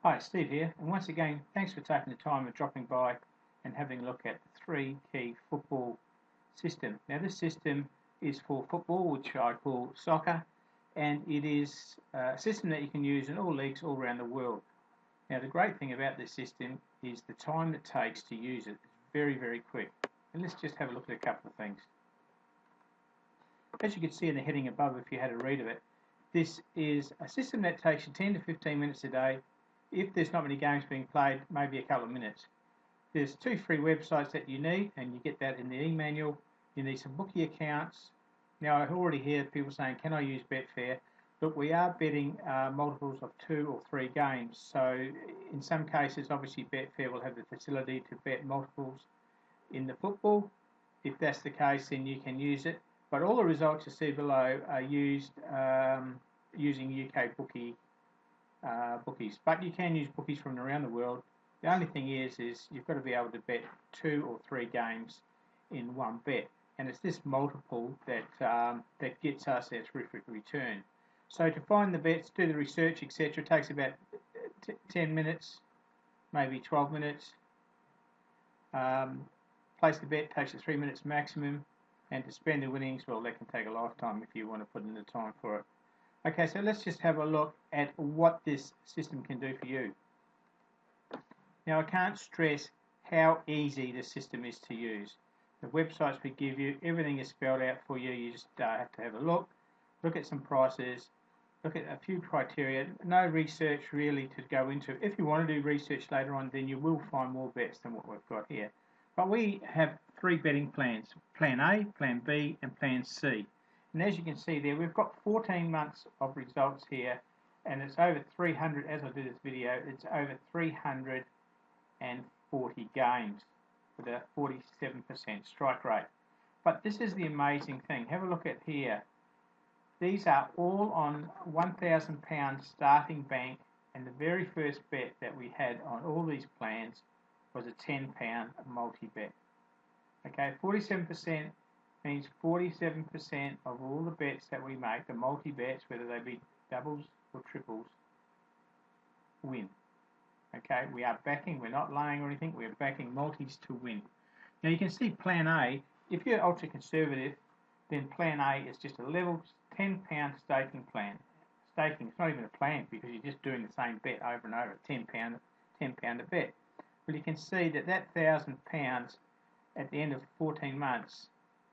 Hi, Steve here, and once again, thanks for taking the time and dropping by and having a look at the three key football system. Now, this system is for football, which I call soccer, and it is a system that you can use in all leagues all around the world. Now, the great thing about this system is the time it takes to use it. It's very, very quick. And let's just have a look at a couple of things. As you can see in the heading above, if you had a read of it, this is a system that takes you 10 to 15 minutes a day. If there's not many games being played, maybe a couple of minutes. There's 2 free websites that you need, and you get that in the e-manual. You need some bookie accounts. Now, I already hear people saying, can I use Betfair? Look, we are betting multiples of 2 or 3 games. So in some cases, obviously, Betfair will have the facility to bet multiples in the football. If that's the case, then you can use it. But all the results you see below are used using UK bookies. But you can use bookies from around the world. The only thing is you've got to be able to bet 2 or 3 games in one bet, and it's this multiple that that gets us a terrific return. So to find the bets, do the research, etc., takes about 10 minutes, maybe 12 minutes. Place the bet takes 3 minutes maximum, and to spend the winnings, well, that can take a lifetime if you want to put in the time for it. Okay, so let's just have a look at what this system can do for you. Now, I can't stress how easy the system is to use. The websites we give you, everything is spelled out for you. You just have to have a look at some prices, look at a few criteria. No research really to go into. If you want to do research later on, then you will find more bets than what we've got here. But we have 3 betting plans: Plan A, Plan B, and Plan C. And as you can see there, we've got 14 months of results here, and it's over 300, as I do this video, it's over 340 games with a 47% strike rate. But this is the amazing thing. Have a look at here. These are all on £1,000 starting bank, and the very first bet that we had on all these plans was a £10 multi-bet. Okay, 47% means 47% of all the bets that we make, the multi-bets, whether they be doubles or triples, win. Okay, we are backing, we're not laying or anything, we're backing multis to win. Now you can see Plan A, if you're ultra conservative, then Plan A is just a level £10 staking plan. Staking, it's not even a plan because you're just doing the same bet over and over, £10 a bet. But you can see that £1,000 at the end of 14 months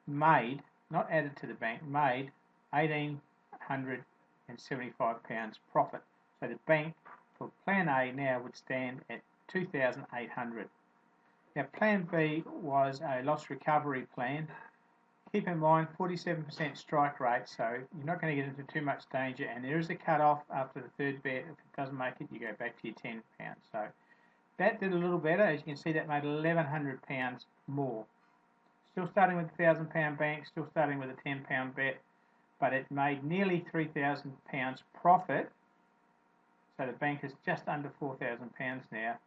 made, not added to the bank, made £1,875 profit. So the bank for Plan A now would stand at $2,800. Now Plan B was a loss recovery plan. Keep in mind 47% strike rate, so you're not going to get into too much danger, and there is a cut-off after the third bet. If it doesn't make it, you go back to your £10. So that did a little better. As you can see, that made £1,100 more. Still starting with a £1,000 bank, still starting with a £10 bet, but it made nearly £3,000 profit. So the bank is just under £4,000 now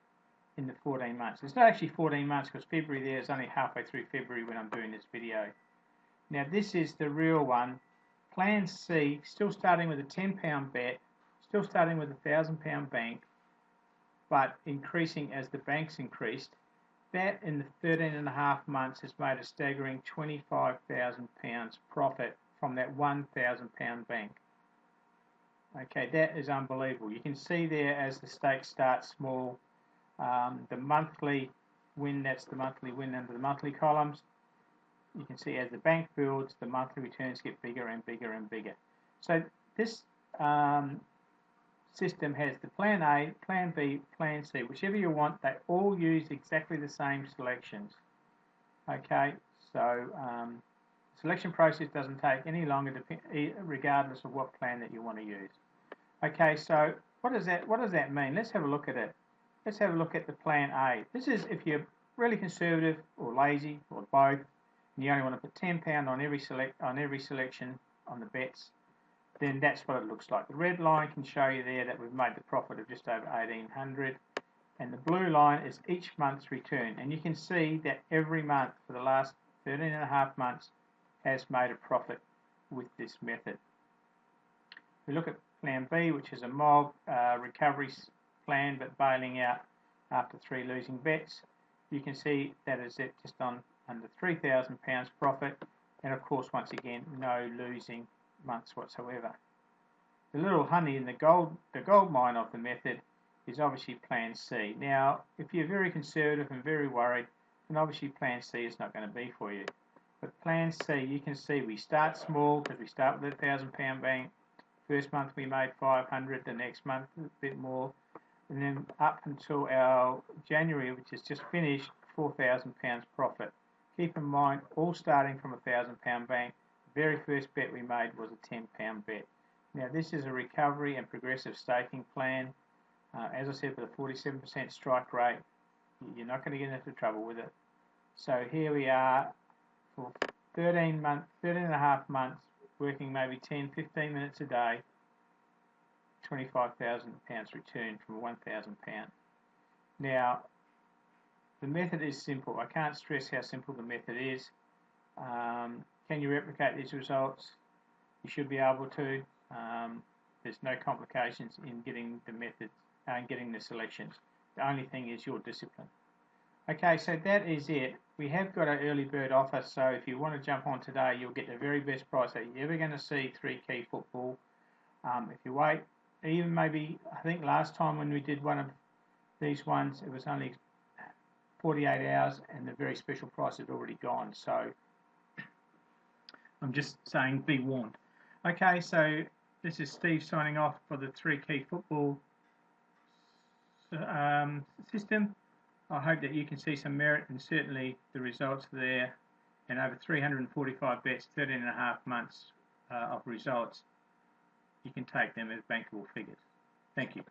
in the 14 months. It's not actually 14 months because February there is only halfway through February when I'm doing this video. Now this is the real one. Plan C, still starting with a £10 bet, still starting with a £1,000 bank, but increasing as the banks increased. That in the 13 and a half months has made a staggering £25,000 profit from that £1,000 bank. Okay, that is unbelievable. You can see there as the stakes start small, the monthly win, that's the monthly win under the monthly columns. You can see as the bank builds, the monthly returns get bigger and bigger and bigger. So this system has the Plan A, Plan B, Plan C, whichever you want. They all use exactly the same selections. Okay, so selection process doesn't take any longer, regardless of what plan that you want to use. Okay, so what does that mean? Let's have a look at it. Let's have a look at the Plan A. This is if you're really conservative or lazy or both, and you only want to put £10 on every selection on the bets, then that's what it looks like. The red line can show you there that we've made the profit of just over $1,800, and the blue line is each month's return, and you can see that every month for the last 13 and a half months has made a profit with this method. We look at Plan B, which is a mob recovery plan but bailing out after 3 losing bets. You can see that is it, just on under £3,000 profit, and of course once again no losing months whatsoever. The little honey in the gold mine of the method is obviously plan C. Now if you're very conservative and very worried, then obviously plan C is not going to be for you. But plan C, you can see we start small because we start with a £1,000 bank. First month we made 500, the next month a bit more, and then up until our January, which is just finished, £4,000 profit. Keep in mind, all starting from a £1,000 bank. The very first bet we made was a £10 bet. Now this is a recovery and progressive staking plan. As I said, with a 47% strike rate, you're not going to get into trouble with it. So here we are for 13 and a half months, working maybe 10, 15 minutes a day, £25,000 return from £1,000. Now, the method is simple. I can't stress how simple the method is. Can you replicate these results? You should be able to. There's no complications in getting the methods and getting the selections. The only thing is your discipline. Okay, so that is it. We have got an early bird offer, so if you want to jump on today, you'll get the very best price that you're ever going to see 3 key football. If you wait, even maybe, I think last time when we did one of these ones, it was only 48 hours and the very special price had already gone. So I'm just saying, be warned. Okay, so this is Steve signing off for the 3 key football system. I hope that you can see some merit, and certainly the results are there, and over 345 bets, 13 and a half months of results, you can take them as bankable figures. Thank you.